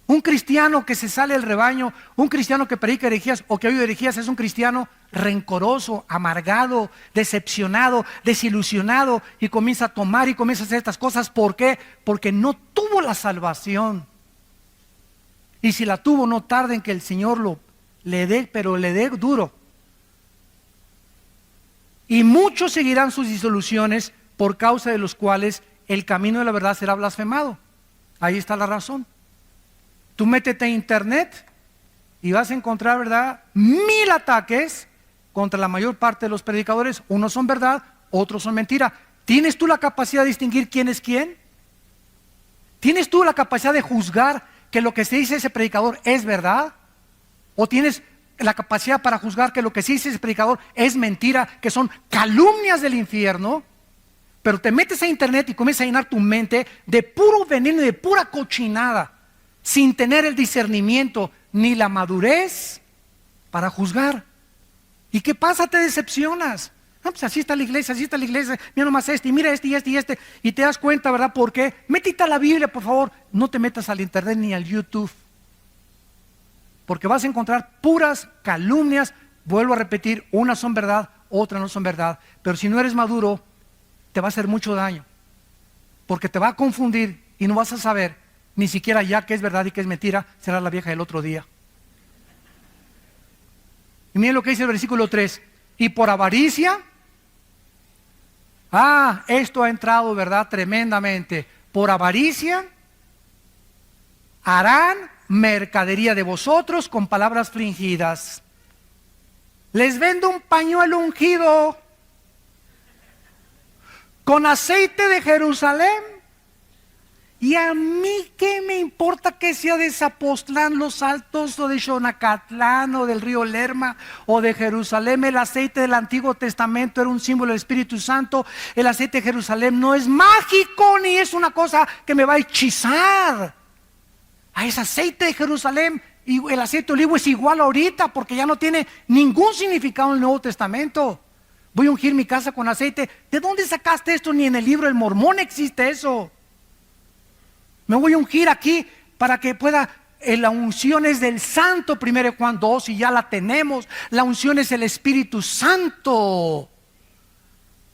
Speaker 1: Un cristiano que se sale del rebaño, un cristiano que predica herejías o que ha oído herejías, es un cristiano rencoroso, amargado, decepcionado, desilusionado, y comienza a tomar y comienza a hacer estas cosas. ¿Por qué? Porque no tuvo la salvación. Y si la tuvo, no tarde en que el Señor le dé, pero le dé duro. Y muchos seguirán sus disoluciones, por causa de los cuales el camino de la verdad será blasfemado. Ahí está la razón. Tú métete a internet y vas a encontrar, ¿verdad?, 1000 ataques contra la mayor parte de los predicadores. Unos son verdad, otros son mentira. ¿Tienes tú la capacidad de distinguir quién es quién? ¿Tienes tú la capacidad de juzgar que lo que se dice ese predicador es verdad? ¿O tienes la capacidad para juzgar que lo que se dice ese predicador es mentira, que son calumnias del infierno? Pero te metes a internet y comienzas a llenar tu mente de puro veneno y de pura cochinada, sin tener el discernimiento ni la madurez para juzgar. ¿Y qué pasa? Te decepcionas. No, pues así está la iglesia, mira nomás este, y mira este y este y este, y te das cuenta, ¿verdad? ¿Por qué? Métete a la Biblia, por favor, no te metas al internet ni al YouTube, porque vas a encontrar puras calumnias. Vuelvo a repetir, unas son verdad, otras no son verdad, pero si no eres maduro, te va a hacer mucho daño, porque te va a confundir y no vas a saber ni siquiera ya qué es verdad y qué es mentira. Será la vieja del otro día. Y miren lo que dice el versículo 3, y por avaricia, esto ha entrado, ¿verdad? Tremendamente. Por avaricia harán mercadería de vosotros con palabras fingidas. Les vendo un pañuelo ungido con aceite de Jerusalén, y a mí qué me importa que sea de Zapotlán, Los Altos, o de Xonacatlán, o del río Lerma, o de Jerusalén. El aceite del Antiguo Testamento era un símbolo del Espíritu Santo. El aceite de Jerusalén no es mágico, ni es una cosa que me va a hechizar. Es aceite de Jerusalén, y el aceite de olivo es igual ahorita, porque ya no tiene ningún significado en el Nuevo Testamento. Voy a ungir mi casa con aceite. ¿De dónde sacaste esto? Ni en el libro del Mormón existe eso. Me voy a ungir aquí para que pueda. La unción es del Santo, 1 Juan 2, y ya la tenemos. La unción es el Espíritu Santo.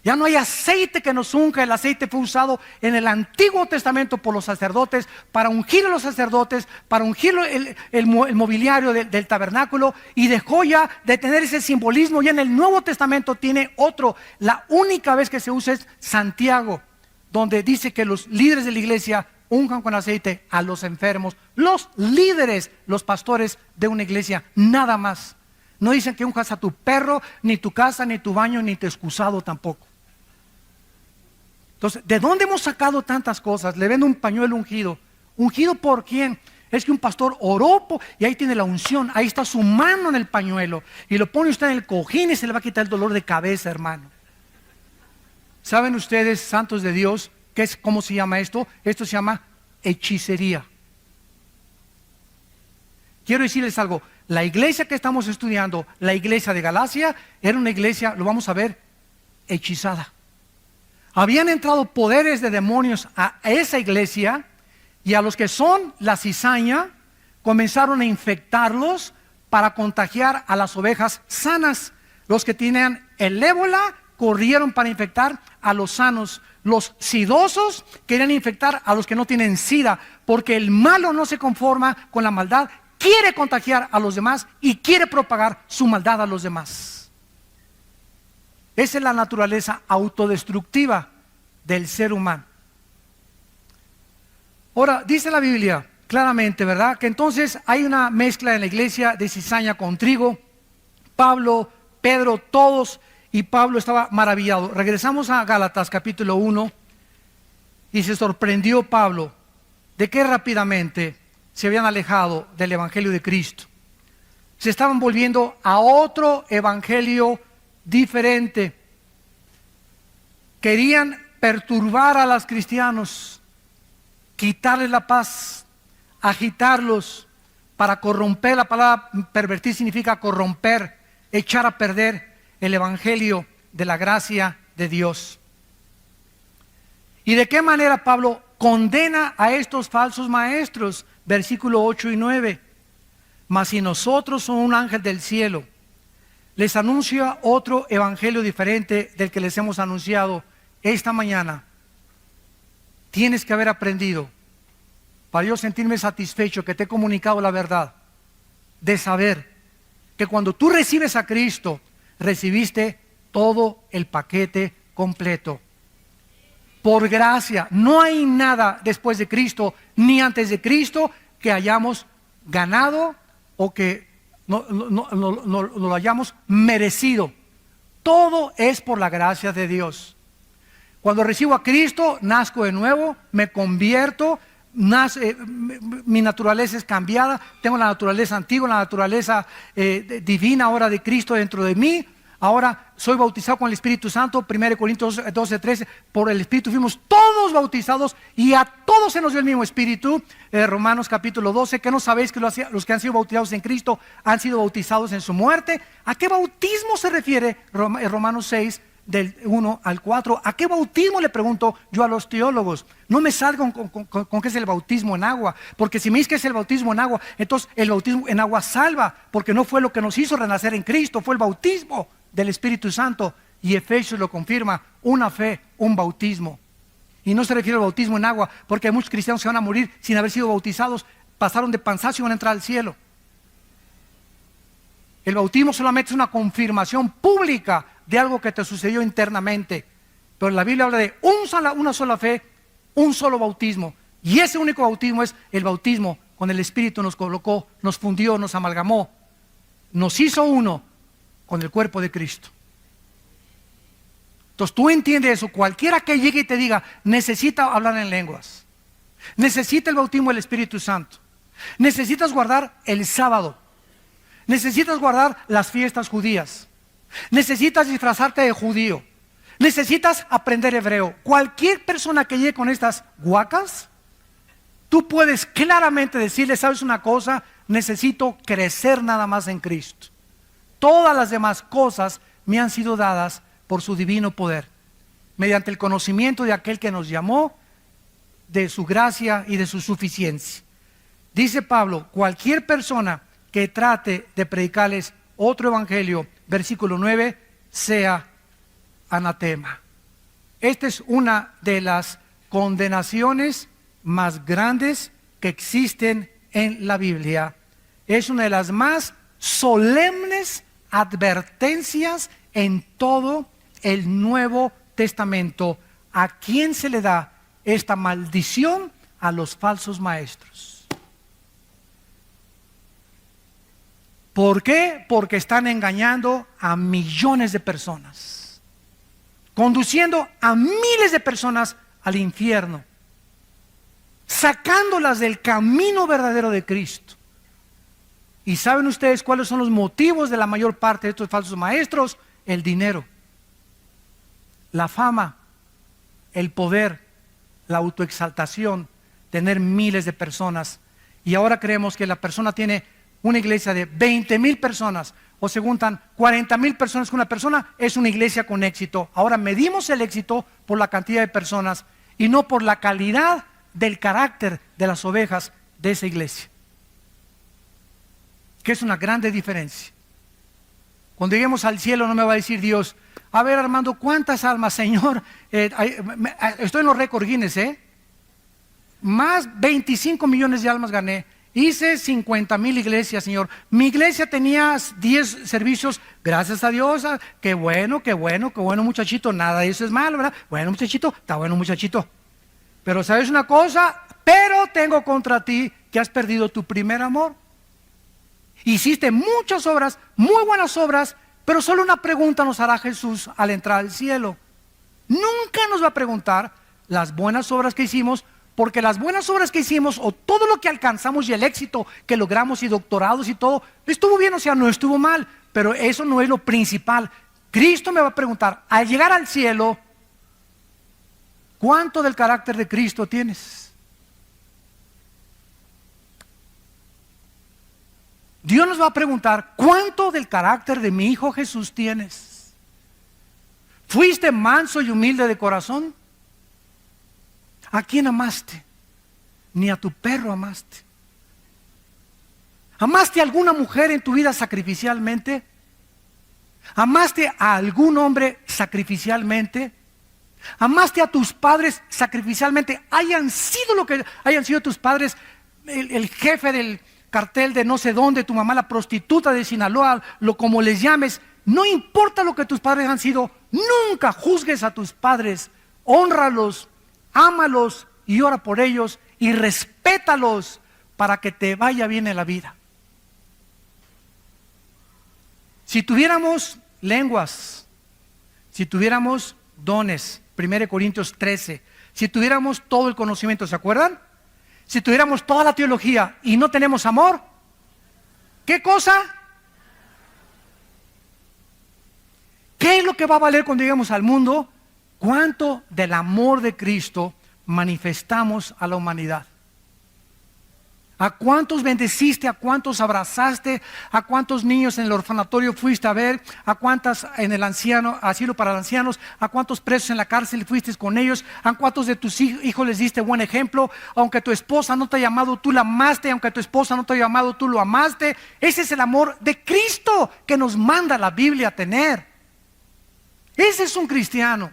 Speaker 1: Ya no hay aceite que nos unja. El aceite fue usado en el Antiguo Testamento por los sacerdotes, para ungir a los sacerdotes, para ungir el mobiliario del tabernáculo, y dejó ya de tener ese simbolismo. Ya en el Nuevo Testamento tiene otro. La única vez que se usa es Santiago, donde dice que los líderes de la iglesia unjan con aceite a los enfermos. Los líderes, los pastores de una iglesia, nada más. No dicen que unjas a tu perro, ni tu casa, ni tu baño, ni tu excusado tampoco. Entonces, ¿de dónde hemos sacado tantas cosas? Le vendo un pañuelo ungido. ¿Ungido por quién? Es que un pastor oró y ahí tiene la unción. Ahí está su mano en el pañuelo, y lo pone usted en el cojín y se le va a quitar el dolor de cabeza, hermano. ¿Saben ustedes, santos de Dios, cómo se llama esto? Esto se llama hechicería. Quiero decirles algo. La iglesia que estamos estudiando, la iglesia de Galacia, era una iglesia, lo vamos a ver, hechizada. Habían entrado poderes de demonios a esa iglesia, y a los que son la cizaña comenzaron a infectarlos para contagiar a las ovejas sanas. Los que tenían el ébola corrieron para infectar a los sanos. Los sidosos querían infectar a los que no tienen sida, porque el malo no se conforma con la maldad, quiere contagiar a los demás y quiere propagar su maldad a los demás. Esa es la naturaleza autodestructiva del ser humano. Ahora, dice la Biblia claramente, ¿verdad?, que entonces hay una mezcla en la iglesia de cizaña con trigo. Pablo, Pedro, todos, y Pablo estaba maravillado. Regresamos a Gálatas capítulo 1, y se sorprendió Pablo de que rápidamente se habían alejado del evangelio de Cristo. Se estaban volviendo a otro evangelio diferente. Querían perturbar a los cristianos, quitarles la paz, agitarlos para corromper. La palabra pervertir significa corromper, echar a perder el evangelio de la gracia de Dios. ¿Y de qué manera Pablo condena a estos falsos maestros? Versículo 8 y 9. Mas si nosotros somos un ángel del cielo, les anuncia otro evangelio diferente del que les hemos anunciado esta mañana, tienes que haber aprendido, para yo sentirme satisfecho que te he comunicado la verdad, de saber que cuando tú recibes a Cristo, recibiste todo el paquete completo. Por gracia, no hay nada después de Cristo ni antes de Cristo que hayamos ganado o que no lo hayamos merecido. Todo es por la gracia de Dios. Cuando recibo a Cristo, nazco de nuevo, me convierto, mi naturaleza es cambiada, tengo la naturaleza antigua, la naturaleza divina ahora de Cristo dentro de mí. Ahora soy bautizado con el Espíritu Santo, 1 Corintios 12, 13, por el Espíritu fuimos todos bautizados, y a todos se nos dio el mismo Espíritu. Romanos capítulo 12, que no sabéis que los que han sido bautizados en Cristo han sido bautizados en su muerte. ¿A qué bautismo se refiere Romanos 6, del 1 al 4. ¿A qué bautismo? Le pregunto yo a los teólogos. No me salgan con qué es el bautismo en agua, porque si me dices que es el bautismo en agua, entonces el bautismo en agua salva, porque no fue lo que nos hizo renacer en Cristo, fue el bautismo del Espíritu Santo. Y Efesios lo confirma: una fe, un bautismo. Y no se refiere al bautismo en agua, porque hay muchos cristianos que van a morir sin haber sido bautizados, pasaron de panzazo y van a entrar al cielo. El bautismo solamente es una confirmación pública de algo que te sucedió internamente. Pero la Biblia habla de una sola fe, un solo bautismo. Y ese único bautismo es el bautismo cuando el Espíritu nos colocó, nos fundió, nos amalgamó, nos hizo uno con el cuerpo de Cristo. Entonces tú entiendes eso. Cualquiera que llegue y te diga, necesita hablar en lenguas, necesita el bautismo del Espíritu Santo, necesitas guardar el sábado, necesitas guardar las fiestas judías, necesitas disfrazarte de judío, necesitas aprender hebreo. Cualquier persona que llegue con estas guacas, tú puedes claramente decirle: ¿sabes una cosa? Necesito crecer nada más en Cristo. Todas las demás cosas me han sido dadas por su divino poder, mediante el conocimiento de aquel que nos llamó, de su gracia y de su suficiencia. Dice Pablo: cualquier persona que trate de predicarles otro evangelio, versículo 9, sea anatema. Esta es una de las condenaciones más grandes que existen en la Biblia. Es una de las más solemnes advertencias en todo el Nuevo Testamento. ¿A quién se le da esta maldición? A los falsos maestros. ¿Por qué? Porque están engañando a millones de personas, conduciendo a miles de personas al infierno, sacándolas del camino verdadero de Cristo. ¿Y saben ustedes cuáles son los motivos de la mayor parte de estos falsos maestros? El dinero, la fama, el poder, la autoexaltación, tener miles de personas. Y ahora creemos que la persona tiene una iglesia de 20,000 personas, o se juntan 40,000 personas con una persona, es una iglesia con éxito. Ahora medimos el éxito por la cantidad de personas y no por la calidad del carácter de las ovejas de esa iglesia, que es una grande diferencia. Cuando lleguemos al cielo no me va a decir Dios: a ver, Armando, ¿cuántas almas, Señor? Estoy en los récords Guinness, más 25 millones de almas gané. Hice 50,000 iglesias, Señor. Mi iglesia tenía 10 servicios, gracias a Dios. Qué bueno, muchachito. Nada de eso es malo, ¿verdad? Bueno, muchachito, está bueno, muchachito. Pero ¿sabes una cosa? Pero tengo contra ti que has perdido tu primer amor. Hiciste muchas obras, muy buenas obras, pero solo una pregunta nos hará Jesús al entrar al cielo. Nunca nos va a preguntar las buenas obras que hicimos, porque las buenas obras que hicimos, o todo lo que alcanzamos y el éxito que logramos y doctorados y todo, estuvo bien, o sea, no estuvo mal, pero eso no es lo principal. Cristo me va a preguntar, al llegar al cielo, ¿cuánto del carácter de Cristo tienes? Dios nos va a preguntar, ¿cuánto del carácter de mi Hijo Jesús tienes? ¿Fuiste manso y humilde de corazón? ¿A quién amaste? Ni a tu perro amaste. ¿Amaste a alguna mujer en tu vida sacrificialmente? ¿Amaste a algún hombre sacrificialmente? ¿Amaste a tus padres sacrificialmente? Hayan sido lo que hayan sido tus padres, el jefe del cartel de no sé dónde, tu mamá la prostituta de Sinaloa, lo como les llames, no importa lo que tus padres han sido, nunca juzgues a tus padres, hónralos, ámalos y ora por ellos y respétalos para que te vaya bien en la vida. Si tuviéramos lenguas, si tuviéramos dones, 1 Corintios 13, si tuviéramos todo el conocimiento, ¿se acuerdan? Si tuviéramos toda la teología y no tenemos amor, ¿qué cosa? ¿Qué es lo que va a valer cuando lleguemos al mundo? ¿Cuánto del amor de Cristo manifestamos a la humanidad? ¿A cuántos bendeciste? ¿A cuántos abrazaste? ¿A cuántos niños en el orfanatorio fuiste a ver? ¿A cuántas en el asilo para ancianos? ¿A cuántos presos en la cárcel fuiste con ellos? ¿A cuántos de tus hijos les diste buen ejemplo? Aunque tu esposa no te ha llamado, tú la amaste. Aunque tu esposa no te ha llamado, tú lo amaste. Ese es el amor de Cristo que nos manda la Biblia a tener. Ese es un cristiano.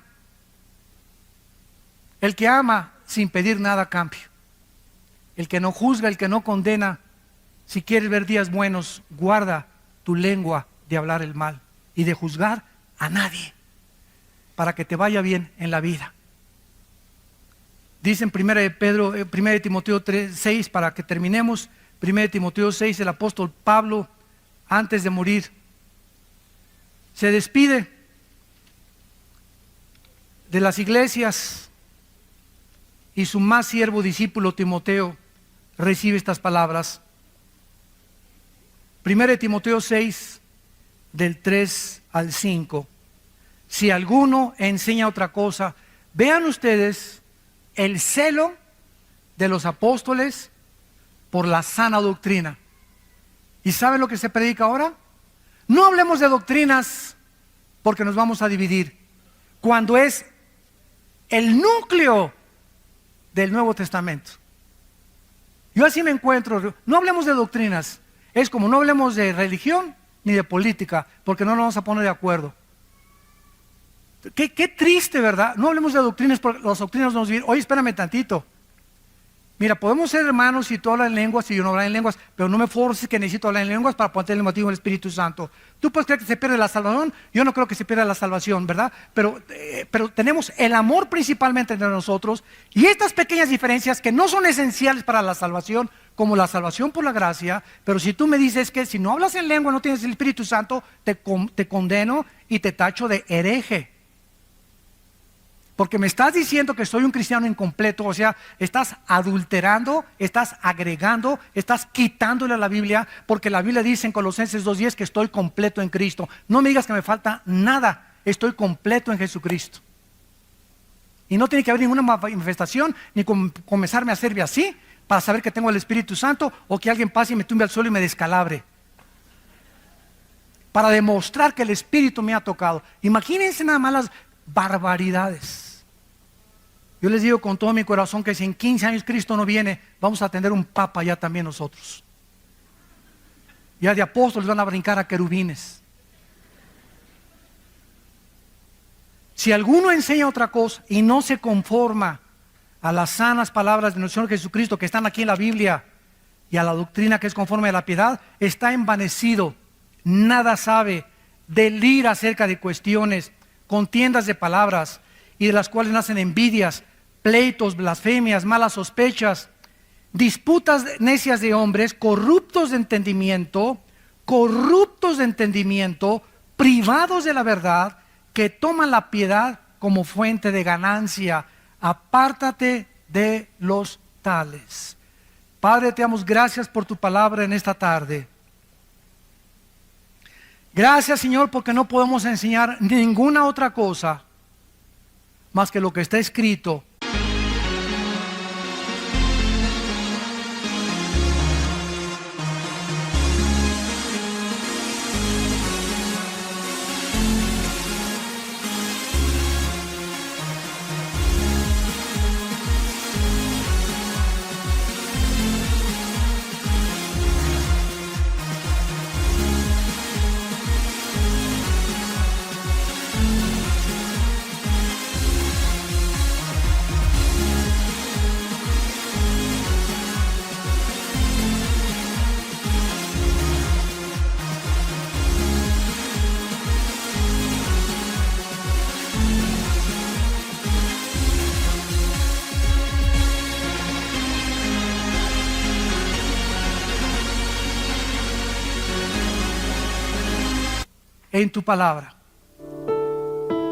Speaker 1: El que ama sin pedir nada a cambio. El que no juzga, el que no condena. Si quieres ver días buenos, guarda tu lengua de hablar el mal y de juzgar a nadie, para que te vaya bien en la vida. Dice en 1 Timoteo 6, para que terminemos, 1 Timoteo 6, el apóstol Pablo, antes de morir, se despide de las iglesias y su más siervo discípulo Timoteo recibe estas palabras. 1 Timoteo 6, del 3 al 5. Si alguno enseña otra cosa, vean ustedes el celo de los apóstoles por la sana doctrina. ¿Y saben lo que se predica ahora? No hablemos de doctrinas porque nos vamos a dividir, cuando es el núcleo del Nuevo Testamento. Yo así me encuentro. No hablemos de doctrinas. Es como no hablemos de religión ni de política, porque no nos vamos a poner de acuerdo. Qué triste, ¿verdad? No hablemos de doctrinas, porque las doctrinas nos dicen: oye, espérame tantito. Mira, podemos ser hermanos si tú hablas en lenguas y yo no hablo en lenguas, pero no me forces que necesito hablar en lenguas para poner el motivo del Espíritu Santo. Tú puedes creer que se pierde la salvación, yo no creo que se pierda la salvación, ¿verdad? Pero tenemos el amor principalmente entre nosotros, y estas pequeñas diferencias que no son esenciales para la salvación, como la salvación por la gracia. Pero si tú me dices que si no hablas en lengua no tienes el Espíritu Santo, te condeno y te tacho de hereje. Porque me estás diciendo que soy un cristiano incompleto. O sea, estás adulterando, estás agregando, estás quitándole a la Biblia, porque la Biblia dice en Colosenses 2:10 que estoy completo en Cristo. No me digas que me falta nada, estoy completo en Jesucristo. Y no tiene que haber ninguna manifestación, ni comenzarme a hacerme así, para saber que tengo el Espíritu Santo, o que alguien pase y me tumbe al suelo y me descalabre. Para demostrar que el Espíritu me ha tocado. Imagínense nada más las barbaridades. Yo les digo con todo mi corazón que si en 15 años Cristo no viene, vamos a tener un papa ya también nosotros. Ya de apóstoles van a brincar a querubines. Si alguno enseña otra cosa y no se conforma a las sanas palabras de nuestro Señor Jesucristo que están aquí en la Biblia y a la doctrina que es conforme a la piedad, está envanecido, nada sabe, delira acerca de cuestiones, contiendas de palabras, y de las cuales nacen envidias, pleitos, blasfemias, malas sospechas, disputas necias de hombres, corruptos de entendimiento, privados de la verdad, que toman la piedad como fuente de ganancia. Apártate de los tales. Padre, te damos gracias por tu palabra en esta tarde. Gracias, Señor, porque no podemos enseñar ninguna otra cosa más que lo que está escrito. En tu palabra.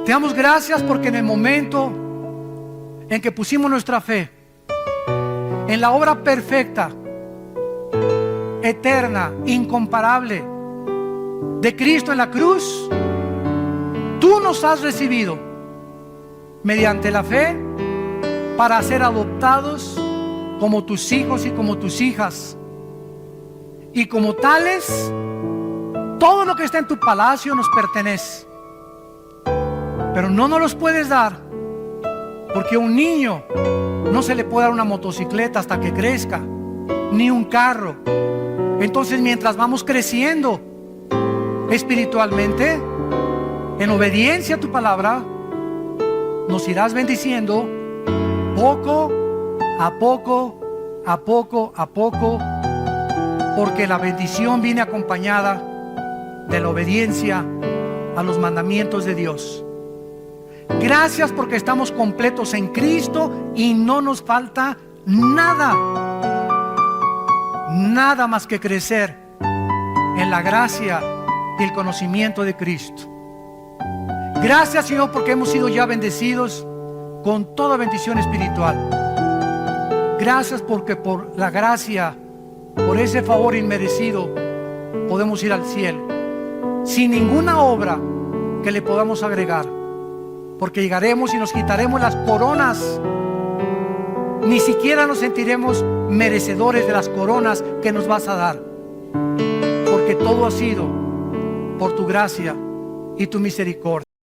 Speaker 1: Te damos gracias porque en el momento en que pusimos nuestra fe en la obra perfecta, eterna, incomparable de Cristo en la cruz, tú nos has recibido mediante la fe para ser adoptados como tus hijos y como tus hijas y como tales, todo lo que está en tu palacio nos pertenece. Pero no nos los puedes dar, porque a un niño no se le puede dar una motocicleta hasta que crezca, ni un carro. Entonces, mientras vamos creciendo espiritualmente, en obediencia a tu palabra, nos irás bendiciendo poco a poco, a poco a poco, porque la bendición viene acompañada de la obediencia a los mandamientos de Dios. Gracias porque estamos completos en Cristo y no nos falta nada, nada más que crecer en la gracia y el conocimiento de Cristo. Gracias, Señor, porque hemos sido ya bendecidos con toda bendición espiritual. Gracias porque por la gracia, por ese favor inmerecido, podemos ir al cielo sin ninguna obra que le podamos agregar, porque llegaremos y nos quitaremos las coronas. Ni siquiera nos sentiremos merecedores de las coronas que nos vas a dar, porque todo ha sido por tu gracia y tu misericordia.